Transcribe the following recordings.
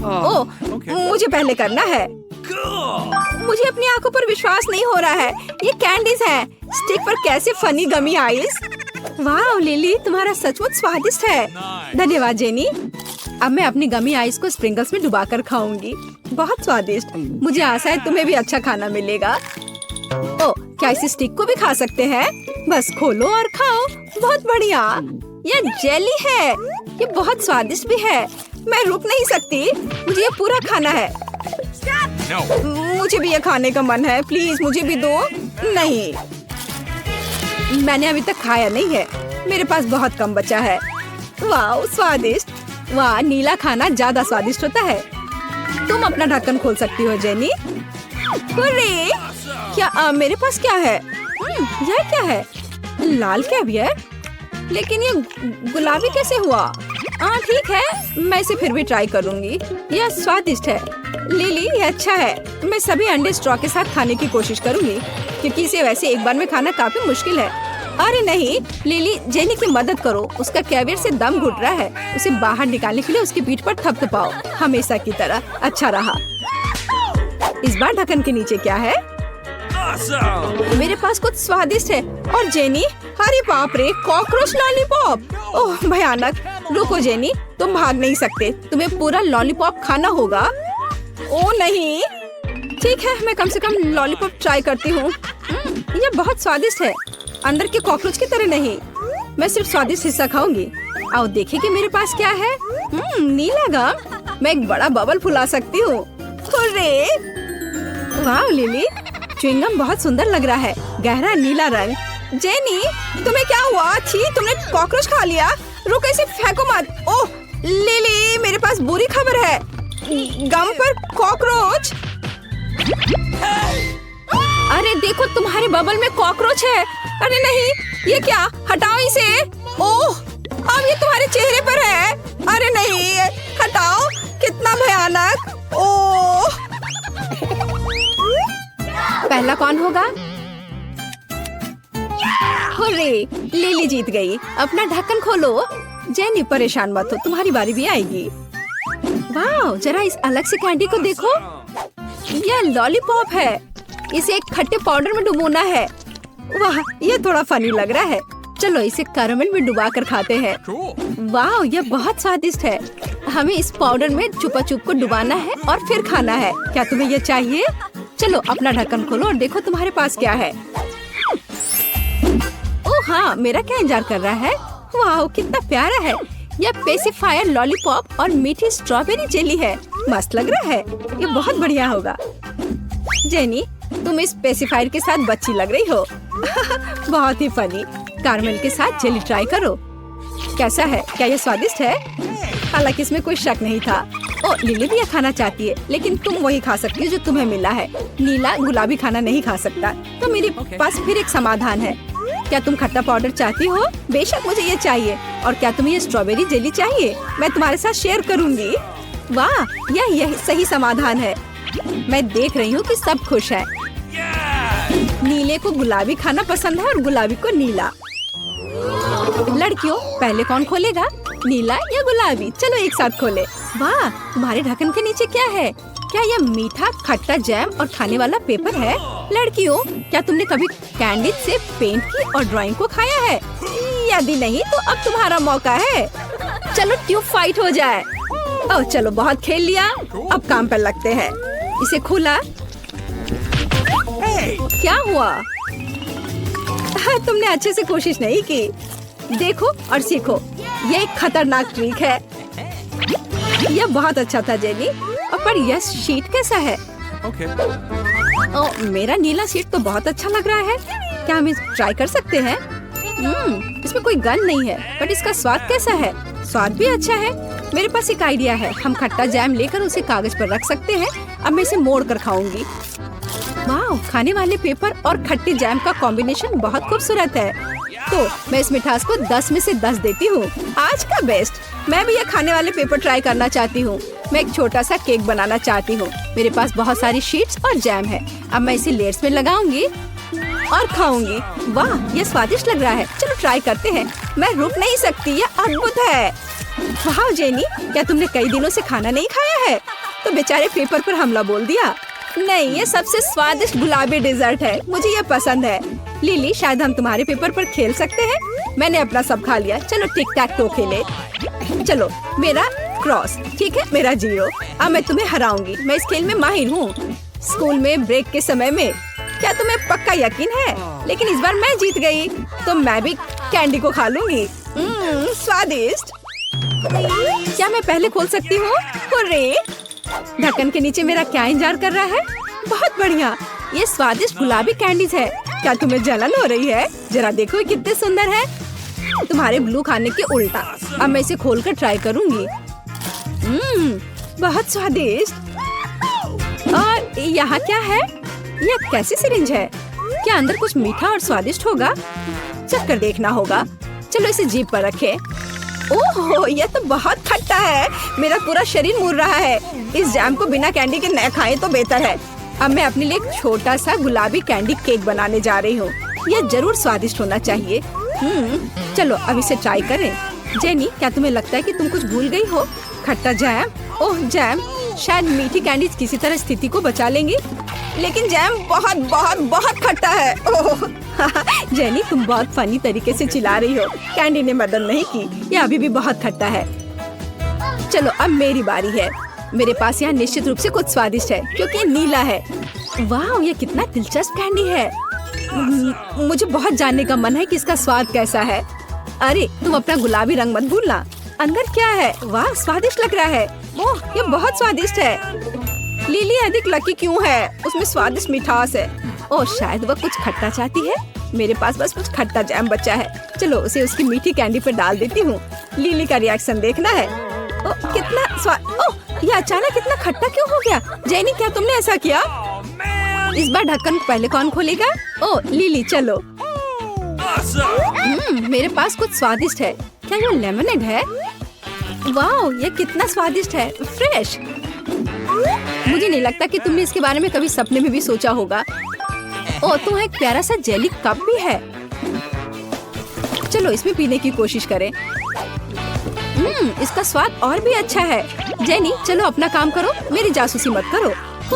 मुझे पहले करना है। मुझे अपनी आंखों पर विश्वास नहीं हो रहा है। ये कैंडीज है। स्टिक पर कैसे फनी गमी आइस। वाह लिली, तुम्हारा सचमुच स्वादिष्ट है। धन्यवाद जेनी। अब मैं अपनी गमी आइस को स्प्रिंकल्स में डुबाकर खाऊंगी। बहुत स्वादिष्ट। मुझे आशा है तुम्हें भी अच्छा खाना मिलेगा। ओ, क्या इस स्टिक को भी खा सकते हैं? बस खोलो और खाओ। बहुत बढ़िया। ये जेली है। ये बहुत स्वादिष्ट भी है। मैं रुक नहीं सकती। मुझे ये पूरा खाना है। मुझे भी ये खाने का मन है। प्लीज मुझे भी दो। नहीं, मैंने अभी तक खाया नहीं है। मेरे पास बहुत कम बचा है। वाह स्वादिष्ट। वाह, नीला खाना ज्यादा स्वादिष्ट होता है। तुम अपना ढक्कन खोल सकती हो जेनी। अरे क्या मेरे पास क्या है? यह क्या है? लाल कैवियर? लेकिन ये गुलाबी कैसे हुआ? हाँ ठीक है, मैं इसे फिर भी ट्राई करूंगी। यह स्वादिष्ट है। लिली, ये अच्छा है। मैं सभी अंडे स्ट्रॉ के साथ खाने की कोशिश करूंगी, क्योंकि इसे वैसे एक बार में खाना काफी मुश्किल है। अरे नहीं लिली, जेनी की मदद करो। उसका कैवियर से दम घुट रहा है। उसे बाहर निकालने के लिए उसकी पीठ पर थपथपाओ, हमेशा की तरह। अच्छा रहा। इस बार ढक्कन के नीचे क्या है? मेरे पास कुछ स्वादिष्ट है। और जेनी, अरे बाप रे, कॉकरोच लॉलीपॉप। ओह भयानक। रुको जेनी, तुम भाग नहीं सकते। तुम्हें पूरा लॉलीपॉप खाना होगा। ओ नहीं। ठीक है, मैं कम से कम लॉलीपॉप ट्राई करती हूँ। ये बहुत स्वादिष्ट है, अंदर के कॉकरोच की तरह नहीं। मैं सिर्फ स्वादिष्ट हिस्सा खाऊंगी। आओ देखें कि मेरे पास क्या है। नीला गम। मैं एक बड़ा बबल फुला सकती हूँ। वाह लिली, च्युइंगम बहुत सुंदर लग रहा है। गहरा नीला रंग। जेनी, तुम्हें क्या हुआ? छी, तुमने कॉकरोच खा लिया। रुको, इसे फेंको मत। ओह लिली, मेरे पास बुरी खबर है। गम पर कॉकरोच। अरे देखो, तुम्हारे बबल में कॉकरोच है। अरे नहीं, ये क्या? हटाओ इसे। ओह, अब ये तुम्हारे चेहरे पर है। अरे नहीं, हटाओ। कितना भयानक। ओह, पहला कौन होगा? हुर्रे, लिली जीत गई। अपना ढक्कन खोलो। जेनी, परेशान मत हो, तुम्हारी बारी भी आएगी। वाह, जरा इस अलग से कैंडी को देखो। यह लॉलीपॉप है। इसे एक खट्टे पाउडर में डुबोना है। वाह, ये थोड़ा फनी लग रहा है। चलो इसे कैरेमल में डुबा कर खाते हैं। वाह, यह बहुत स्वादिष्ट है। हमें इस पाउडर में चुपा चुप को डुबाना है और फिर खाना है। क्या तुम्हें यह चाहिए? चलो अपना ढक्कन खोलो और देखो तुम्हारे पास क्या है। ओह हाँ, मेरा क्या इंतजार कर रहा है? वाह, कितना प्यारा है। यह पेसिफायर लॉलीपॉप और मीठी स्ट्रॉबेरी जेली है। मस्त लग रहा है। ये बहुत बढ़िया होगा। जेनी, तुम इस पेसिफायर के साथ बच्ची लग रही हो। बहुत ही फनी। कैरेमल के साथ जेली ट्राई करो। कैसा है? क्या ये स्वादिष्ट है? हालांकि इसमें कोई शक नहीं था। ओ, लिली भी यह खाना चाहती है, लेकिन तुम वही खा सकती हो जो तुम्हें मिला है। नीला गुलाबी खाना नहीं खा सकता। तो मेरे पास फिर एक समाधान है। क्या तुम खट्टा पाउडर चाहती हो? बेशक मुझे ये चाहिए। और क्या तुम्हें ये स्ट्रॉबेरी जेली चाहिए? मैं तुम्हारे साथ शेयर करूंगी। वाह, यही सही समाधान है। मैं देख रही हूँ कि सब खुश है। नीले को गुलाबी खाना पसंद है और गुलाबी को नीला। लड़कियों, पहले कौन खोलेगा? नीला या गुलाबी? चलो एक साथ खोले। वाह, तुम्हारे ढक्कन के नीचे क्या है? क्या यह मीठा खट्टा जैम और खाने वाला पेपर है? लड़कियों, क्या तुमने कभी कैंडी से पेंट की और ड्राइंग को खाया है? यदि नहीं तो अब तुम्हारा मौका है। चलो ट्यूब फाइट हो जाए। ओह चलो, बहुत खेल लिया। अब काम पर लगते हैं। इसे खोला। क्या हुआ? तुमने अच्छे से कोशिश नहीं की। देखो और सीखो। ये एक खतरनाक ट्रिक है। यह बहुत अच्छा था जेनी। पर यह शीट कैसा है? मेरा नीला शीट तो बहुत अच्छा लग रहा है। क्या हम इसे ट्राई कर सकते हैं? इसमें कोई गन नहीं है, बट इसका स्वाद कैसा है? स्वाद भी अच्छा है। मेरे पास एक आइडिया है। हम खट्टा जैम लेकर उसे कागज पर रख सकते हैं। अब मैं इसे मोड़ कर खाऊंगी। वाह, खाने वाले पेपर और खट्टे जैम का कॉम्बिनेशन बहुत खूबसूरत है। तो मैं इस मिठास को 10 में से 10 देती हूँ। आज का बेस्ट। मैं भी ये खाने वाले पेपर ट्राई करना चाहती हूँ। मैं एक छोटा सा केक बनाना चाहती हूँ। मेरे पास बहुत सारी शीट्स और जैम है। अब मैं इसे लेयर्स में लगाऊंगी और खाऊंगी। वाह, ये स्वादिष्ट लग रहा है। चलो ट्राई करते हैं। मैं रुक नहीं सकती, ये अद्भुत है। वाह जेनी, क्या तुमने कई दिनों से खाना नहीं खाया है? तो बेचारे पेपर पर हमला बोल दिया। नहीं, ये सबसे स्वादिष्ट गुलाबी डेजर्ट है, मुझे ये पसंद है। लिली, शायद हम तुम्हारे पेपर पर खेल सकते हैं। मैंने अपना सब खा लिया, चलो टिक टैक टो खेले। चलो, मेरा क्रॉस, ठीक है, मेरा जीरो। अब मैं तुम्हें हराऊंगी, मैं इस खेल में माहिर हूँ। स्कूल में ब्रेक के समय में, क्या तुम्हें पक्का यकीन है? लेकिन इस बार मैं जीत गई, तो मैं भी कैंडी को खा लूंगी। स्वादिष्ट। क्या मैं पहले खोल सकती हूँ? ढक्कन के नीचे मेरा क्या इंतजार कर रहा है? बहुत बढ़िया, ये स्वादिष्ट गुलाबी कैंडीज है। क्या तुम्हें जलन हो रही है? जरा देखो ये कितने सुंदर है। तुम्हारे ब्लू खाने के उल्टा। अब मैं इसे खोलकर ट्राई करूंगी। बहुत स्वादिष्ट। और यहाँ क्या है? यह कैसी सिरिंज है? क्या अंदर कुछ मीठा और स्वादिष्ट होगा? चख कर देखना होगा। चलो इसे जीभ पर रखें। ओह, यह तो बहुत खट्टा है। मेरा पूरा शरीर मुड़ रहा है। इस जैम को बिना कैंडी के न खाएं तो बेहतर है। अब मैं अपने लिए एक छोटा सा गुलाबी कैंडी केक बनाने जा रही हूँ। यह जरूर स्वादिष्ट होना चाहिए। चलो अब इसे ट्राई करें। जेनी, क्या तुम्हें लगता है कि तुम कुछ भूल गई हो? खट्टा जैम? ओह जैम, शायद मीठी कैंडीज किसी तरह स्थिति को बचा लेंगी, लेकिन जैम बहुत बहुत बहुत खट्टा है। ओह जेनी, तुम बहुत फनी तरीके से चिल्ला रही हो। कैंडी ने मदद नहीं की, यह अभी भी बहुत खट्टा है। चलो अब मेरी बारी है। मेरे पास यहाँ निश्चित रूप से कुछ स्वादिष्ट है, क्योंकि ये नीला है। वाह, ये कितना दिलचस्प कैंडी है। मुझे बहुत जानने का मन है कि इसका स्वाद कैसा है। अरे तुम अपना गुलाबी रंग मत भूलना। अंदर क्या है? वाह, स्वादिष्ट लग रहा है। ओह, ये बहुत स्वादिष्ट है। लिली अधिक लकी क्यों है? उसमें स्वादिष्ट मिठास है। ओह, शायद वह कुछ खट्टा चाहती है। मेरे पास बस कुछ खट्टा जैम बचा है। चलो उसे उसकी मीठी कैंडी पर डाल देती हूँ। लिली का रिएक्शन देखना है। ओह, कितना स्वाद। ओह, ये अचानक इतना खट्टा क्यों हो गया? जेनी, क्या तुमने ऐसा किया? इस बार ढक्कन पहले कौन खोलेगा? ओह लिली, चलो। मेरे पास कुछ स्वादिष्ट है। क्या ये लेमनेड है? वाह, ये कितना स्वादिष्ट है, फ्रेश। मुझे नहीं लगता कि तुमने इसके बारे में कभी सपने में भी सोचा होगा। ओह, तो एक प्यारा सा जेली कप भी है। चलो इसमें पीने की कोशिश करें। इसका स्वाद और भी अच्छा है। जेनी, चलो अपना काम करो, मेरी जासूसी मत करो।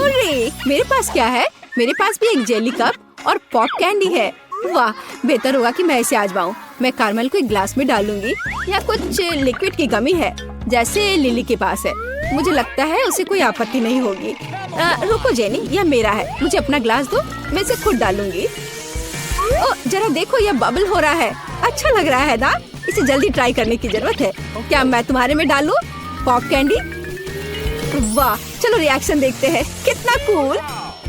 अरे, मेरे पास क्या है? मेरे पास भी एक जेली कप और पॉप कैंडी है। वाह, बेहतर होगा कि मैं इसे आजमाऊं। मैं कार्मेल को एक ग्लास में डालूंगी। या कुछ लिक्विड की कमी है, जैसे लिली के पास है। मुझे लगता है उसे कोई आपत्ति नहीं होगी। रुको जेनी, यह मेरा है। मुझे अपना ग्लास दो, मैं इसे खुद डालूंगी। ओ, जरा देखो, यह बबल हो रहा है। अच्छा लग रहा है ना? इसे जल्दी ट्राई करने की जरूरत है। क्या मैं तुम्हारे में डालूं पॉप कैंडी? वाह, चलो रिएक्शन देखते हैं। कितना कूल।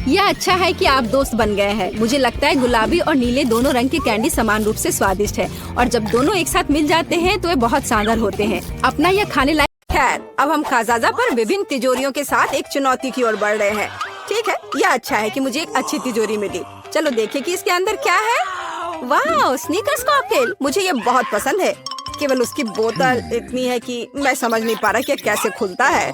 यह अच्छा है कि आप दोस्त बन गए हैं। मुझे लगता है गुलाबी और नीले दोनों रंग के कैंडी समान रूप से स्वादिष्ट है, और जब दोनों एक साथ मिल जाते हैं तो वे बहुत शानदार होते हैं। अपना यह खाने लायक। खैर, अब हम खाजाजा पर विभिन्न तिजोरियों के साथ एक चुनौती की ओर बढ़ रहे हैं। ठीक है, यह अच्छा है कि मुझे एक अच्छी तिजोरी मिली। चलो देखें कि इसके अंदर क्या है। वाह, स्नीकर्स कॉकटेल, मुझे ये बहुत पसंद है। केवल उसकी बोतल इतनी है कि मैं समझ नहीं पा रहा कि कैसे खुलता है।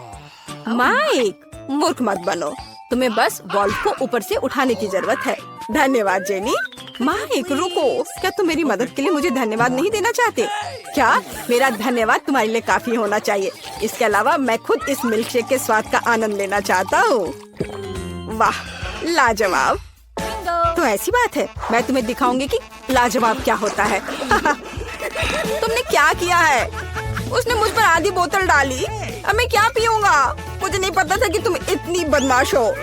माइक, मूर्ख मत बनो। तुम्हें बस वॉल्व को ऊपर से उठाने की जरूरत है। धन्यवाद जेनी। माइक, रुको, क्या तुम मेरी मदद के लिए मुझे धन्यवाद नहीं देना चाहते? क्या? मेरा धन्यवाद तुम्हारे लिए काफी होना चाहिए। इसके अलावा मैं खुद इस मिल्क शेक के स्वाद का आनंद लेना चाहता हूँ। वाह, लाजवाब। तो ऐसी बात है, मैं तुम्हें दिखाऊंगी कि लाजवाब क्या होता है। तुमने क्या किया है? उसने मुझ पर आधी बोतल डाली। अब मैं क्या पीऊंगा? मुझे नहीं पता था कि तुम इतनी बदमाश हो।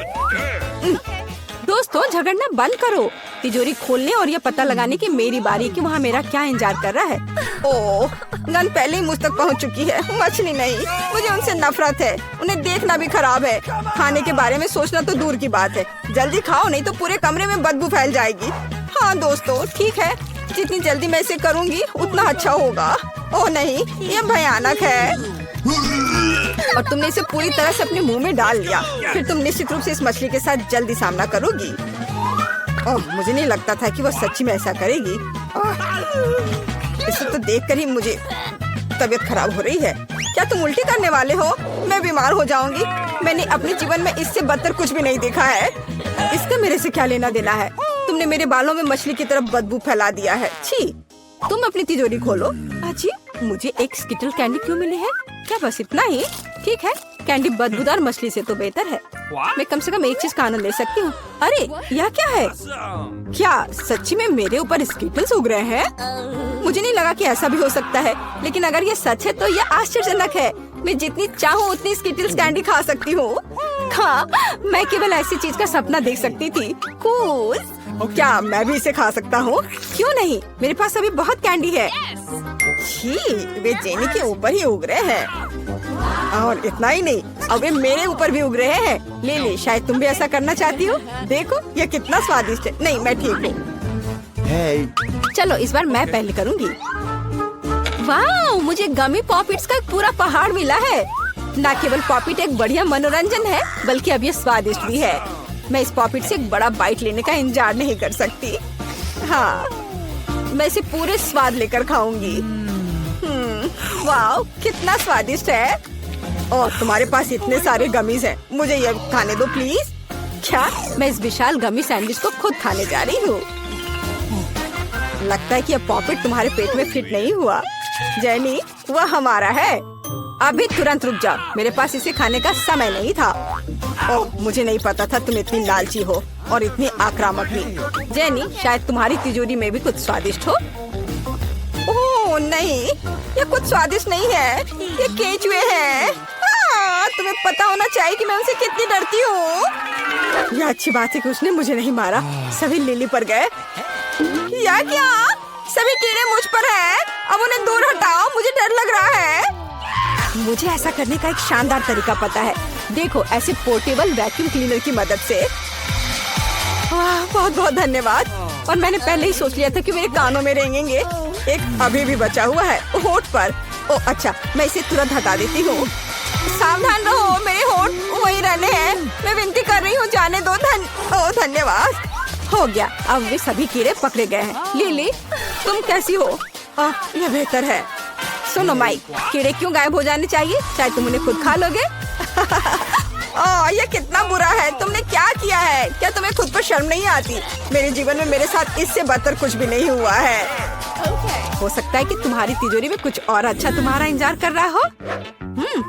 दोस्तों, झगड़ना बंद करो। तिजोरी खोलने और यह पता लगाने की मेरी बारी कि वहाँ मेरा क्या इंतजार कर रहा है। ओह, गन पहले ही मुझ तक पहुँच चुकी है। मछली नहीं, मुझे उनसे नफरत है। उन्हें देखना भी खराब है। खाने के बारे में सोचना तो दूर की बात है। जल्दी खाओ, नहीं तो पूरे कमरे में बदबू फैल जाएगी। हाँ दोस्तों, ठीक है, जितनी जल्दी मैं इसे करूँगी उतना अच्छा होगा। ओह नहीं, यह भयानक है। और तुमने इसे पूरी तरह से अपने मुंह में डाल लिया। फिर तुम निश्चित रूप से इस मछली के साथ जल्दी सामना करोगी। ओह, मुझे नहीं लगता था कि वो सच्ची में ऐसा करेगी। इसे तो देखकर ही मुझे तबीयत खराब हो रही है। क्या तुम उल्टी करने वाले हो? मैं बीमार हो जाऊंगी। मैंने अपने जीवन में इससे बदतर कुछ भी नहीं देखा है। इसका मेरे से क्या लेना देना है? तुमने मेरे बालों में मछली की तरफ बदबू फैला दिया है। छी, तुम अपनी तिजोरी खोलो। अजी, मुझे एक स्किटल कैंडी क्यों मिली है? क्या बस इतना ही? ठीक है, कैंडी बदबूदार मछली से तो बेहतर है। मैं कम से कम एक चीज का आनंद ले सकती हूँ। अरे यह क्या है? क्या सच्ची में मेरे ऊपर स्किटल्स उग रहे हैं? मुझे नहीं लगा कि ऐसा भी हो सकता है, लेकिन अगर ये सच है तो यह आश्चर्यजनक है। मैं जितनी चाहूँ उतनी स्किटल्स कैंडी खा सकती हूँ। हाँ, मैं केवल ऐसी चीज का सपना देख सकती थी। कूल। क्या मैं भी इसे खा सकता हूँ? क्यों नहीं, मेरे पास अभी बहुत कैंडी है। छी, वे जेनी के ऊपर ही उग रहे हैं। और इतना ही नहीं, अब वे मेरे ऊपर भी उग रहे हैं। ले ले, शायद तुम भी ऐसा करना चाहती हो। देखो यह कितना स्वादिष्ट है। नहीं, मैं ठीक हूँ। चलो इस बार मैं पहले करूँगी। वाह, मुझे गमी पॉपिट्स का एक पूरा पहाड़ मिला है। न केवल पॉपिट एक बढ़िया मनोरंजन है, बल्कि अब ये स्वादिष्ट भी है। मैं इस पॉपिट से एक बड़ा बाइट लेने का इंतजार नहीं कर सकती। हाँ, मैं इसे पूरे स्वाद लेकर खाऊंगी। वाह, कितना स्वादिष्ट है। और तुम्हारे पास इतने सारे गमीज हैं, मुझे ये खाने दो प्लीज। क्या मैं इस विशाल गमी सैंडविच को खुद खाने जा रही हूँ? लगता है कि यह पॉपिट तुम्हारे पेट में फिट नहीं हुआ। जेनी, वह हमारा है। अभी तुरंत रुक जाओ, मेरे पास इसे खाने का समय नहीं था। ओह, मुझे नहीं पता था तुम इतनी लालची हो और इतनी आक्रामक भी। जेनी, शायद तुम्हारी तिजोरी में भी कुछ स्वादिष्ट हो। ओह नहीं, ये कुछ स्वादिष्ट नहीं है, ये केचुए हैं। तुम्हें पता होना चाहिए कि मैं उनसे कितनी डरती हूँ। यह अच्छी बात है कि उसने मुझे नहीं मारा। सभी लिली पर गए। या क्या? सभी कीड़े मुझ पर हैं। अब उन्हें दूर हटाओ, मुझे डर लग रहा है। मुझे ऐसा करने का एक शानदार तरीका पता है। देखो, ऐसे पोर्टेबल वैक्यूम क्लीनर की मदद से। बहुत बहुत धन्यवाद। और मैंने पहले ही सोच लिया था कि मेरे कानों में रेंगेंगे। एक अभी भी बचा हुआ है होठ पर। ओह अच्छा, मैं इसे तुरंत हटा देती हूँ। सावधान रहो, मेरे होठ वही रहने हैं। मैं विनती कर रही हूँ, जाने दो। धन्यवाद। हो गया, अब वे सभी कीड़े पकड़े गए हैं। लिली, तुम कैसी हो? यह बेहतर है। सुनो माइक, कीड़े क्यों गायब हो जाने चाहिए? शायद तुम उन्हें खुद खा लोगे। ये कितना बुरा है। तुमने क्या किया है? क्या तुम्हें खुद पर शर्म नहीं आती? मेरे जीवन में मेरे साथ इससे बदतर कुछ भी नहीं हुआ है। हो सकता है कि तुम्हारी तिजोरी में कुछ और अच्छा तुम्हारा इंतजार कर रहा हो।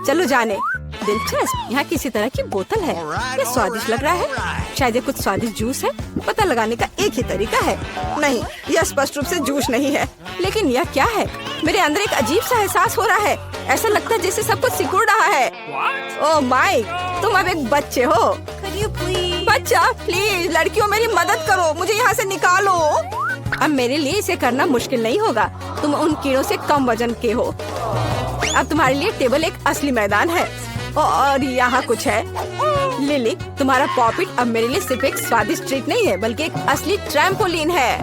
चलो जाने। दिलचस्प, यहाँ किसी तरह की बोतल है। ये स्वादिष्ट लग रहा है। शायद ये कुछ स्वादिष्ट जूस है। पता लगाने का एक ही तरीका है। नहीं, यह स्पष्ट रूप से जूस नहीं है। लेकिन यह क्या है? मेरे अंदर एक अजीब सा एहसास हो रहा है। ऐसा लगता है जैसे सब कुछ सिकुड़ रहा है। ओह माइक, तुम अब एक बच्चे हो। बच्चा, प्लीज लड़कियों मेरी मदद करो, मुझे यहाँ से निकालो। अब मेरे लिए इसे करना मुश्किल नहीं होगा। तुम उन कीड़ों से कम वजन के हो। अब तुम्हारे लिए टेबल एक असली मैदान है। और यहाँ कुछ है। लिली, तुम्हारा पॉपिट अब मेरे लिए सिर्फ एक स्वादिष्ट ट्रीट नहीं है, बल्कि एक असली ट्रैम्पोलिन है।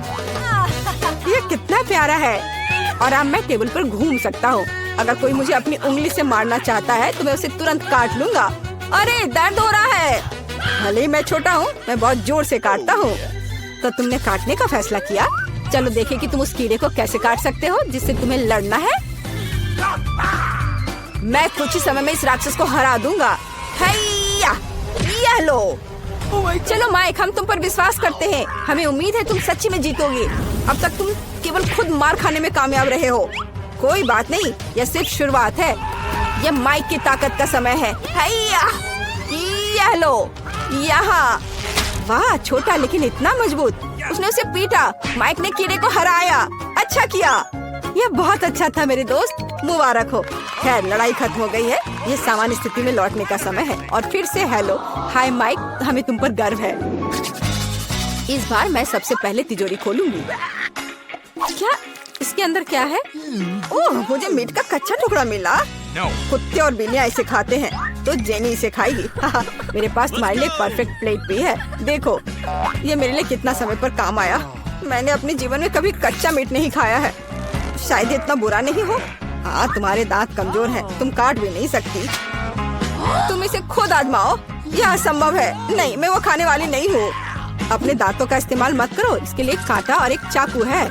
ये कितना प्यारा है। और अब मैं टेबल पर घूम सकता हूँ। अगर कोई मुझे अपनी उंगली से मारना चाहता है तो मैं उसे तुरंत काट लूंगा। अरे दर्द हो रहा है। भले ही मैं छोटा हूँ, मैं बहुत जोर से काटता हूँ। तो तुमने काटने का फैसला किया। चलो देखें कि तुम उस कीड़े को कैसे काट सकते हो जिससे तुम्हें लड़ना है। मैं कुछ ही समय में इस राक्षस को हरा दूंगा। यह लो। चलो माइक, हम तुम पर विश्वास करते हैं। हमें उम्मीद है तुम सच्ची में जीतोगे। अब तक तुम केवल खुद मार खाने में कामयाब रहे हो। कोई बात नहीं, यह सिर्फ शुरुआत है। यह माइक की ताकत का समय है। यह लो। यहाँ। वाह, छोटा लेकिन इतना मजबूत। उसने उसे पीटा। माइक ने कीड़े को हराया। अच्छा किया। यह बहुत अच्छा था मेरे दोस्त, मुबारक हो। खैर, लड़ाई खत्म हो गई है। ये सामान्य स्थिति में लौटने का समय है। और फिर से हेलो, हाय माइक, हमें तुम पर गर्व है। इस बार मैं सबसे पहले तिजोरी खोलूंगी। क्या इसके अंदर क्या है? ओह, मुझे मीट का कच्चा टुकड़ा मिला। कुत्ते और बिल्लियाँ इसे खाते हैं, तो जेनी इसे खाएगी। मेरे पास तुम्हारे लिए परफेक्ट प्लेट भी है। देखो, ये मेरे लिए कितना समय पर काम आया। मैंने अपने जीवन में कभी कच्चा मीट नहीं खाया है। शायद इतना बुरा नहीं हो। हाँ, तुम्हारे दांत कमजोर हैं, तुम काट भी नहीं सकती। तुम इसे खुद आजमाओ। यह असंभव है। नहीं, मैं वो खाने वाली नहीं हूँ। अपने दांतों का इस्तेमाल मत करो, इसके लिए एक कांटा और एक चाकू है।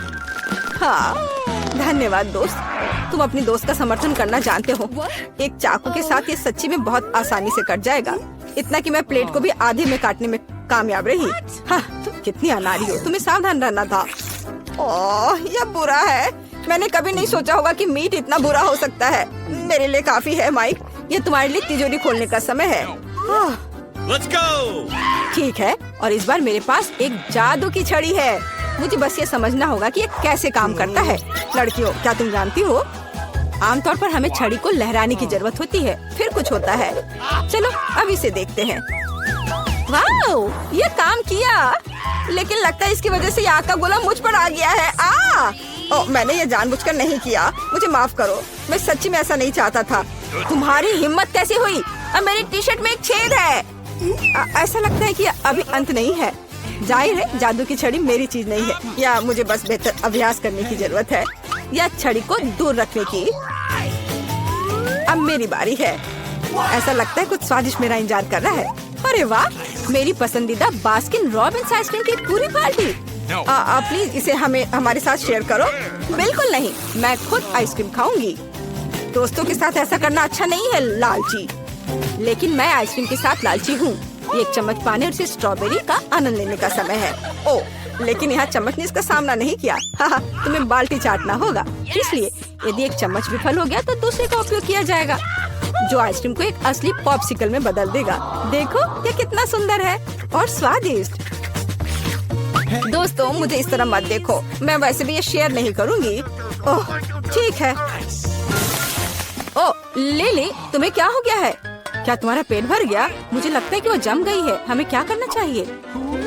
हाँ, धन्यवाद दोस्त, तुम अपनी दोस्त का समर्थन करना जानते हो। एक चाकू के साथ ये सच्ची में बहुत आसानी से कट जाएगा। इतना कि मैं प्लेट को भी आधे में काटने में कामयाब रही। हाँ, तुम कितनी अनाड़ी हो, तुम्हें सावधान रहना था। ओह, यह बुरा है। मैंने कभी नहीं सोचा होगा कि मीट इतना बुरा हो सकता है। मेरे लिए काफी है माइक, ये तुम्हारे लिए तिजोरी खोलने का समय है। Let's go! ठीक है, और इस बार मेरे पास एक जादू की छड़ी है। मुझे बस ये समझना होगा कि ये कैसे काम करता है। लड़कियों, क्या तुम जानती हो, आमतौर पर हमें छड़ी को लहराने की जरूरत होती है, फिर कुछ होता है। चलो अब इसे देखते हैं। वाओ, ये काम किया, लेकिन लगता है इसकी वजह से ये आग का गोला मुझ पर आ गया है। मैंने ये जानबूझकर नहीं किया, मुझे माफ करो। मैं सच्ची में ऐसा नहीं चाहता था। तुम्हारी हिम्मत कैसे हुई? अब मेरी टी शर्ट में एक छेद है। ऐसा लगता है कि अभी अंत नहीं है। जाहिर है जादू की छड़ी मेरी चीज नहीं है, या मुझे बस बेहतर अभ्यास करने की जरूरत है, या छड़ी को दूर रखने की। अब मेरी बारी है। ऐसा लगता है कुछ स्वादिष्ट मेरा इंतजार कर रहा है। अरे वाह, मेरी पसंदीदा बास्किन रॉबिन्स आइसक्रीम की पूरी पार्टी। प्लीज इसे हमारे साथ शेयर करो। बिल्कुल नहीं, मैं खुद आइसक्रीम खाऊंगी। दोस्तों के साथ ऐसा करना अच्छा नहीं है लालची, लेकिन मैं आइसक्रीम के साथ लालची हूँ। एक चम्मच पाने और इसे स्ट्रॉबेरी का आनंद लेने का समय है। लेकिन यहाँ चम्मच ने इसका सामना नहीं किया। तुम्हें बाल्टी चाटना होगा, इसलिए यदि एक चम्मच विफल हो गया तो दूसरे का उपयोग किया जाएगा, जो आइसक्रीम को एक असली पॉप्सिकल में बदल देगा। देखो ये कितना सुंदर है और स्वादिष्ट। दोस्तों, मुझे इस तरह मत देखो, मैं वैसे भी ये शेयर नहीं करूँगी। ओह ठीक है। लिली, तुम्हें क्या हो गया है? क्या तुम्हारा पेट भर गया? मुझे लगता है कि वो जम गई है। हमें क्या करना चाहिए?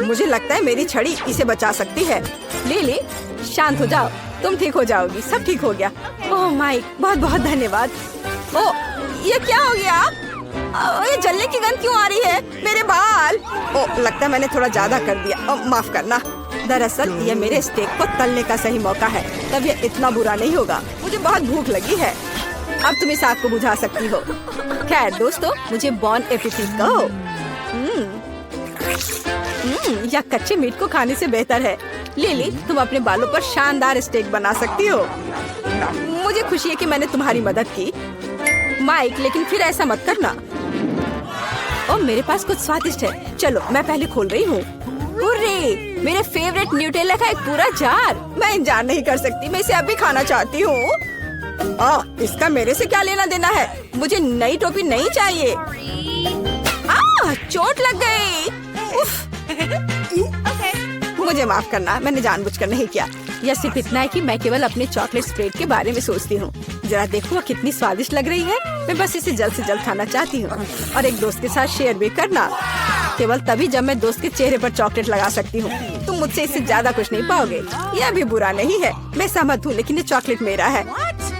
मुझे लगता है मेरी छड़ी इसे बचा सकती है। लिली, शांत हो जाओ, तुम ठीक हो जाओगी। सब ठीक हो गया। ओह माइक, बहुत बहुत धन्यवाद। ये क्या हो गया? ये जलने की गंध क्यों आ रही है? मेरे बाल। लगता है मैंने थोड़ा ज्यादा कर दिया। माफ करना। दरअसल ये मेरे स्टेक को तलने का सही मौका है, तब ये इतना बुरा नहीं होगा। मुझे बहुत भूख लगी है। अब तुम इस आग को बुझा सकती हो। खैर दोस्तों, मुझे बॉन एपेटिट कहो। या कच्चे मीट को खाने से बेहतर है। लिली, तुम अपने बालों पर शानदार स्टेक बना सकती हो। मुझे खुशी है कि मैंने तुम्हारी मदद की माइक, लेकिन फिर ऐसा मत करना। मेरे पास कुछ स्वादिष्ट है। चलो मैं पहले खोल रही हूँ। मेरे फेवरेट न्यूटेला का एक पूरा जार। मैं इंतजार नहीं कर सकती, मैं इसे अभी खाना चाहती हूँ। इसका मेरे से क्या लेना देना है? मुझे नई टोपी नहीं चाहिए। चोट लग गई। मुझे माफ करना, मैंने जानबूझकर नहीं किया। यह सिर्फ इतना है कि मैं केवल अपने चॉकलेट स्प्रेड के बारे में सोचती हूँ। जरा देखो वो कितनी स्वादिष्ट लग रही है। मैं बस इसे जल्द से जल्द खाना चाहती हूँ और एक दोस्त के साथ शेयर भी करना। केवल तभी जब मैं दोस्त के चेहरे पर चॉकलेट लगा सकती हूँ। तुम मुझसे इससे ज्यादा कुछ नहीं पाओगे। यह भी बुरा नहीं है, मैं सहमत हूँ, लेकिन ये चॉकलेट मेरा है।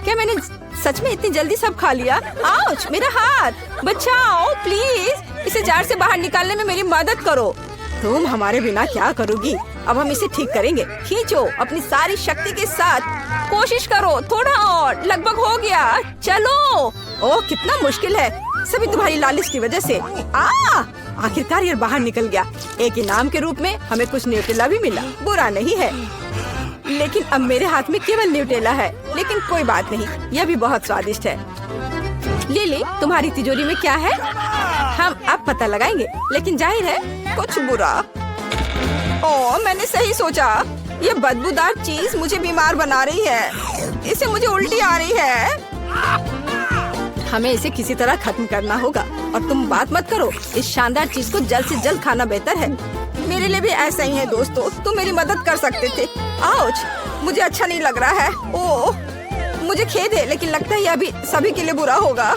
क्या मैंने सच में इतनी जल्दी सब खा लिया? आउच, मेरा हाथ बचाओ प्लीज। इसे जार से बाहर निकालने में मेरी मदद करो। तुम हमारे बिना क्या करोगी? अब हम इसे ठीक करेंगे। खींचो अपनी सारी शक्ति के साथ, कोशिश करो, थोड़ा और, लगभग हो गया। चलो। कितना मुश्किल है, सभी तुम्हारी लालिश की वजह से। आखिरकार ये बाहर निकल गया। एक इनाम के रूप में हमें कुछ न्यूटेला भी मिला। बुरा नहीं है, लेकिन अब मेरे हाथ में केवल न्यूटेला है। लेकिन कोई बात नहीं, यह भी बहुत स्वादिष्ट है। लिली, तुम्हारी तिजोरी में क्या है? हम अब पता लगाएंगे, लेकिन जाहिर है कुछ बुरा। मैंने सही सोचा। ये बदबूदार चीज मुझे बीमार बना रही है। इससे मुझे उल्टी आ रही है। हमें इसे किसी तरह खत्म करना होगा। और तुम बात मत करो, इस शानदार चीज को जल्द से जल्द खाना बेहतर है। मेरे लिए भी ऐसा ही है दोस्तों, तुम मेरी मदद कर सकते थे। आउच, मुझे अच्छा नहीं लग रहा है। मुझे खेद है, लेकिन लगता है यह अभी सभी के लिए बुरा होगा।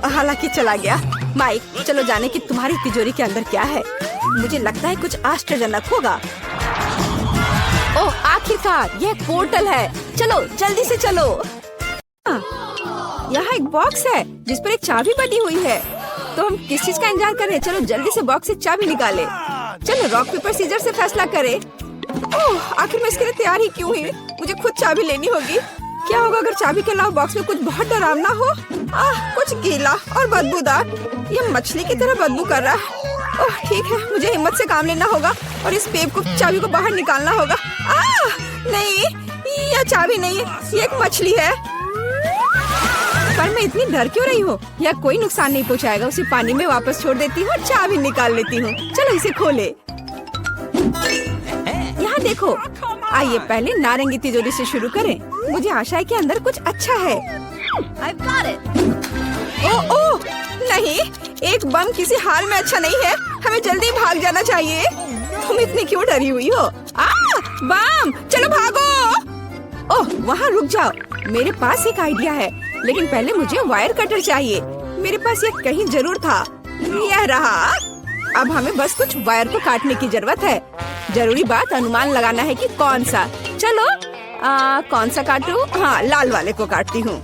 हालांकि चला गया। माइक, चलो जाने कि तुम्हारी तिजोरी के अंदर क्या है। मुझे लगता है कुछ आश्चर्यजनक होगा। आखिरकार यह पोर्टल है। चलो जल्दी से चलो। यहाँ एक बॉक्स है जिस पर एक चाबी बनी हुई है। तो हम किस चीज का इंतजार कर रहे हैं? चलो जल्दी से बॉक्स से चाबी निकाले। चलो रॉक पेपर सीजर से फैसला करें। आखिर मैं इसके लिए तैयार ही क्यों हुई? मुझे खुद चाबी लेनी होगी। क्या होगा अगर चाबी के अलावा बॉक्स में कुछ बहुत डरावना हो? कुछ गीला और बदबूदार। ये मछली की तरह बदबू कर रहा है। ठीक है, मुझे हिम्मत से काम लेना होगा और इस पेप को चाबी को बाहर निकालना होगा। नहीं, यह चाबी नहीं है, ये एक मछली है। पर मैं इतनी डर क्यों रही हूँ? यह कोई नुकसान नहीं पहुँचाएगा। उसे पानी में वापस छोड़ देती हूँ और चाबी निकाल लेती हूँ। चलो इसे खोले। यहाँ देखो। आइए पहले नारंगी तिजोरी से शुरू करें। मुझे आशा है कि अंदर कुछ अच्छा है। I've got it. ओह नहीं, एक बम किसी हाल में अच्छा नहीं है। हमें जल्दी भाग जाना चाहिए। तुम इतनी क्यों डरी हुई हो? बम, चलो भागो। ओह वहाँ रुक जाओ, मेरे पास एक आइडिया है, लेकिन पहले मुझे वायर कटर चाहिए। मेरे पास ये कहीं जरूर था। यह रहा। अब हमें बस कुछ वायर को काटने की जरूरत है। जरूरी बात अनुमान लगाना है कि कौन सा। चलो कौन सा काटूं? हाँ, लाल वाले को काटती हूँ।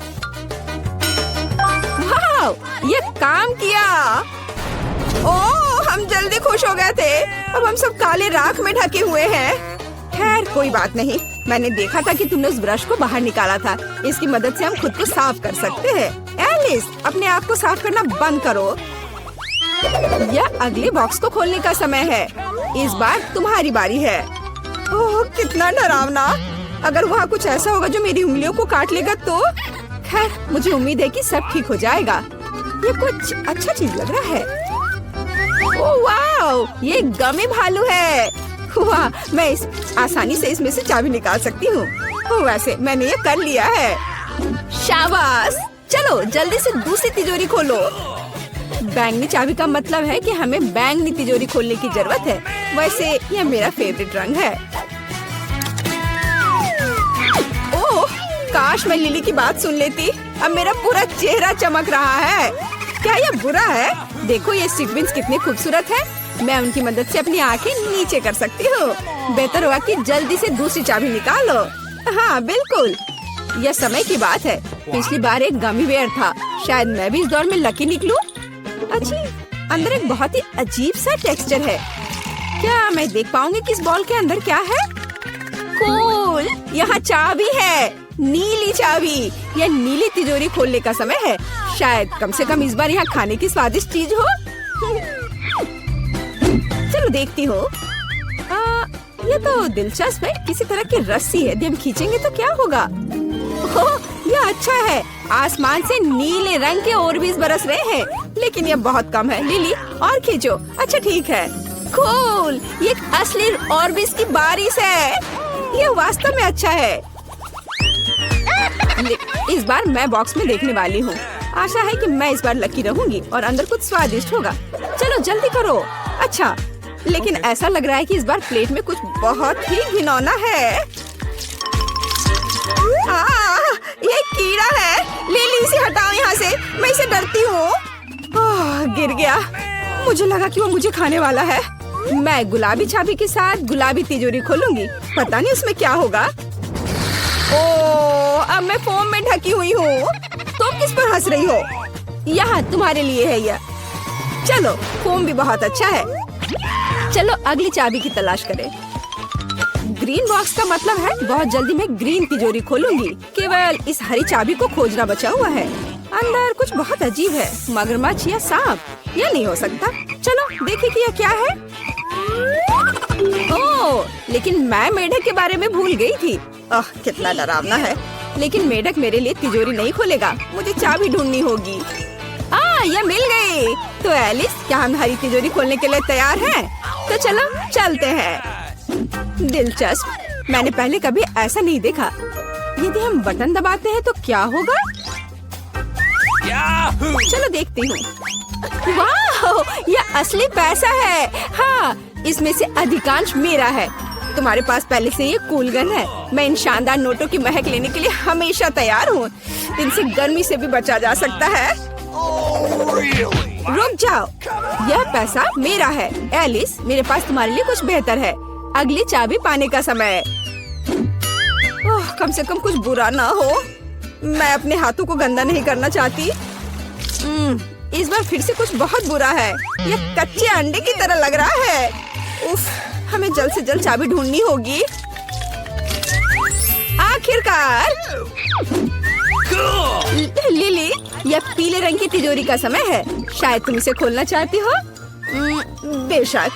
वाह, ये काम किया। ओह, हम जल्दी खुश हो गए थे। अब हम सब काले राख में ढके हुए हैं। खैर कोई बात नहीं, मैंने देखा था कि तुमने उस ब्रश को बाहर निकाला था। इसकी मदद से हम खुद को साफ कर सकते हैं। एलिस, अपने आप को साफ करना बंद करो। यह अगले बॉक्स को खोलने का समय है। इस बार तुम्हारी बारी है। ओह, कितना डरावना। अगर वहाँ कुछ ऐसा होगा जो मेरी उंगलियों को काट लेगा तो? खैर, मुझे उम्मीद है कि सब ठीक हो जाएगा। ये कुछ अच्छा चीज लग रहा है। ओह वाह, ये गमी भालू है। वाह, मैं आसानी से इसमें से चाबी निकाल सकती हूँ। वैसे मैंने ये कर लिया है। शाबाश। चलो जल्दी से दूसरी तिजोरी खोलो। बैंगनी चाबी का मतलब है कि हमें बैंगनी तिजोरी खोलने की जरूरत है। वैसे यह मेरा फेवरेट रंग है। ओह, काश मैं लिली की बात सुन लेती। अब मेरा पूरा चेहरा चमक रहा है। क्या यह बुरा है? देखो ये सीक्वेंस कितने खूबसूरत है। मैं उनकी मदद से अपनी आंखें नीचे कर सकती हूँ। बेहतर होगा कि जल्दी से दूसरी चाबी निकालो। हाँ बिल्कुल, यह समय की बात है। पिछली बार एक गमी बेयर था। शायद मैं भी इस दौर में लकी निकलूं। अच्छी, अंदर एक बहुत ही अजीब सा टेक्सचर है। क्या मैं देख पाऊंगी कि इस बॉल के अंदर क्या है? कूल, यहाँ चाबी है, नीली चाबी। यह नीली तिजोरी खोलने का समय है। शायद कम से कम इस बार यहाँ खाने की स्वादिष्ट चीज हो। चलो देखती हूँ। ये तो दिलचस्प है। किसी तरह की रस्सी है। यदि हम खींचेंगे तो क्या होगा? ओह, यह अच्छा है। आसमान से नीले रंग के ऑर्बिस बरस रहे हैं, लेकिन यह बहुत कम है। लिली, और खींचो। अच्छा ठीक है। कूल, ये एक असली ऑर्बिस की बारिश है। यह वास्तव में अच्छा है। इस बार मैं बॉक्स में देखने वाली हूँ। आशा है कि मैं इस बार लकी रहूंगी और अंदर कुछ स्वादिष्ट होगा। चलो जल्दी करो। अच्छा, लेकिन ऐसा लग रहा है कि इस बार प्लेट में कुछ बहुत ही घिनौना है। ये कीड़ा है। लिली, इसे हटाओ यहाँ से। मैं इसे डरती हूँ। गिर गया। मुझे लगा कि वो मुझे खाने वाला है। मैं गुलाबी चाबी के साथ गुलाबी तिजोरी खोलूंगी। पता नहीं उसमें क्या होगा। ओह, अब मैं फोम में ढकी हुई हूँ। तुम किस पर हंस रही हो? यहाँ तुम्हारे लिए है यह। चलो, फोम भी बहुत अच्छा है। चलो अगली चाबी की तलाश करें। ग्रीन बॉक्स का मतलब है बहुत जल्दी मैं ग्रीन तिजोरी खोलूंगी। केवल इस हरी चाबी को खोजना बचा हुआ है। अंदर कुछ बहुत अजीब है। मगरमच्छ या सांप? यह नहीं हो सकता। चलो देखिए कि यह क्या है। ओह, लेकिन मैं मेढक के बारे में भूल गई थी। कितना डरावना है। लेकिन मेढक मेरे लिए तिजोरी नहीं खोलेगा। मुझे चाबी ढूंढनी होगी। यह मिल गई। तो एलिस, क्या हम हरी तिजोरी खोलने के लिए तैयार हैं? तो चलो चलते हैं। दिलचस्प, मैंने पहले कभी ऐसा नहीं देखा। यदि हम बटन दबाते हैं तो क्या होगा? चलो देखती हूँ। वाह, यह असली पैसा है। हाँ, इसमें से अधिकांश मेरा है। तुम्हारे पास पहले से ये कूल गन है। मैं इन शानदार नोटों की महक लेने के लिए हमेशा तैयार हूँ। इनसे गर्मी से भी बचा जा सकता है। रुक जाओ, यह पैसा मेरा है। एलिस, मेरे पास तुम्हारे लिए कुछ बेहतर है। अगली चाबी पाने का समय है। कम से कम कुछ बुरा ना हो। मैं अपने हाथों को गंदा नहीं करना चाहती। इस बार फिर से कुछ बहुत बुरा है। यह कच्चे अंडे की तरह लग रहा है। उफ, हमें जल्द से जल्द चाबी ढूंढनी होगी। आखिरकार। लिली, यह पीले रंग की तिजोरी का समय है। शायद तुम इसे खोलना चाहती हो। बेशक।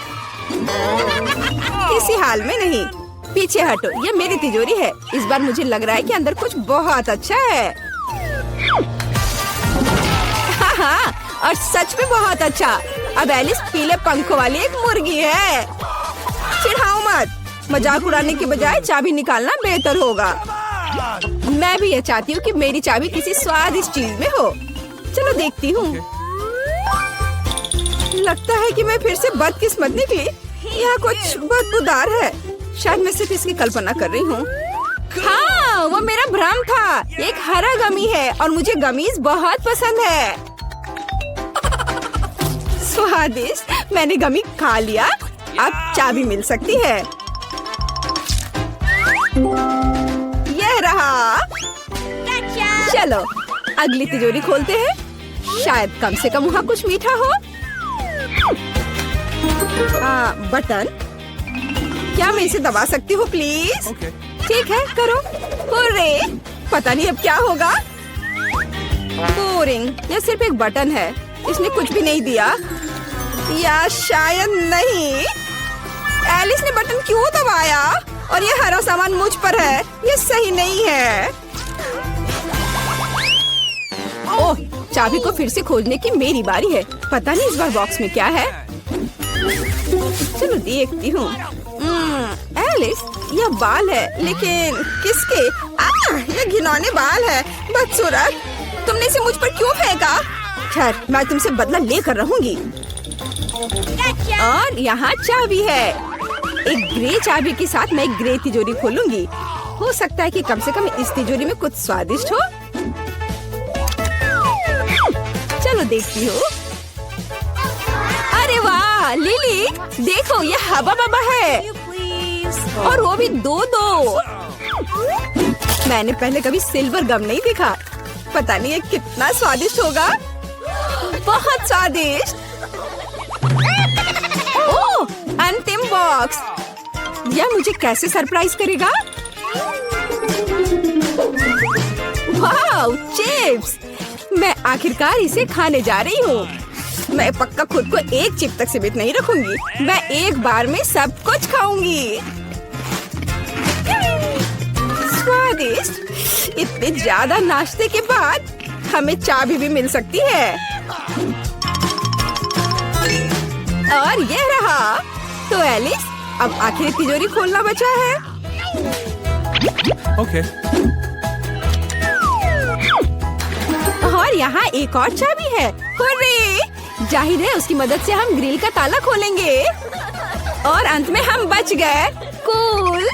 किसी हाल में नहीं। पीछे हटो, यह मेरी तिजोरी है। इस बार मुझे लग रहा है कि अंदर कुछ बहुत अच्छा है। हाँ, और सच में बहुत अच्छा। अब एलिस पीले पंखों वाली एक मुर्गी है। चिढ़ाओ मत। मजाक उड़ाने के बजाय चाबी निकालना बेहतर होगा। मैं भी ये चाहती हूँ कि मेरी चाबी किसी स्वादिष्ट चीज में हो। चलो देखती हूँ। लगता है कि मैं फिर से बदकिस्मत निकली। यहाँ कुछ बदबूदार है। शायद मैं सिर्फ इसकी कल्पना कर रही हूँ। हाँ, वो मेरा भ्रम था। एक हरा गमी है और मुझे गमीज बहुत पसंद है। स्वादिष्ट। मैंने गमी खा लिया। अब चाबी मिल सकती है। यह रहा। चलो अगली तिजोरी खोलते हैं। शायद कम से कम वहाँ कुछ मीठा हो। बटन। क्या मैं इसे दबा सकती हूँ प्लीज? ठीक है, करो। हुर्रे! पता नहीं अब क्या होगा। बोरिंग। यह सिर्फ एक बटन है। इसने कुछ भी नहीं दिया। या शायद नहीं। एलिस ने बटन क्यों दबाया? और ये हरा सामान मुझ पर है। ये सही नहीं है। ओह, चाबी को फिर से खोजने की मेरी बारी है। पता नहीं इस बार बॉक्स में क्या है। चलो देखती हूँ। एलिस, यह बाल है, लेकिन किसके? यह घिनौने बाल है। बदसूरत, तुमने इसे मुझ पर क्यों फेंका? खैर, मैं तुमसे बदला लेकर रहूंगी। और यहाँ चाबी है। एक ग्रे चाबी के साथ मैं एक ग्रे तिजोरी खोलूंगी। हो सकता है कि कम से कम इस तिजोरी में कुछ स्वादिष्ट हो। चलो देखती हूँ। अरे वाह लिली, देखो ये हवा बबा है। और वो भी दो। मैंने पहले कभी सिल्वर गम नहीं देखा। पता नहीं ये कितना स्वादिष्ट होगा। बहुत स्वादिष्ट। ओह, अंतिम बॉक्स। यह मुझे कैसे सरप्राइज करेगा? वाह, चिप्स। मैं आखिरकार इसे खाने जा रही हूँ। मैं पक्का खुद को एक चिप तक सीमित नहीं रखूंगी। मैं एक बार में सब कुछ खाऊंगी। स्वादिष्ट। इतने ज्यादा नाश्ते के बाद हमें चाबी भी मिल सकती है। और ये रहा। तो एलिस, अब आखिर तिजोरी खोलना बचा है। Okay. और यहाँ एक और चाबी है। हुर्रे! जाहिर है उसकी मदद से हम ग्रिल का ताला खोलेंगे। और अंत में हम बच गए। कूल।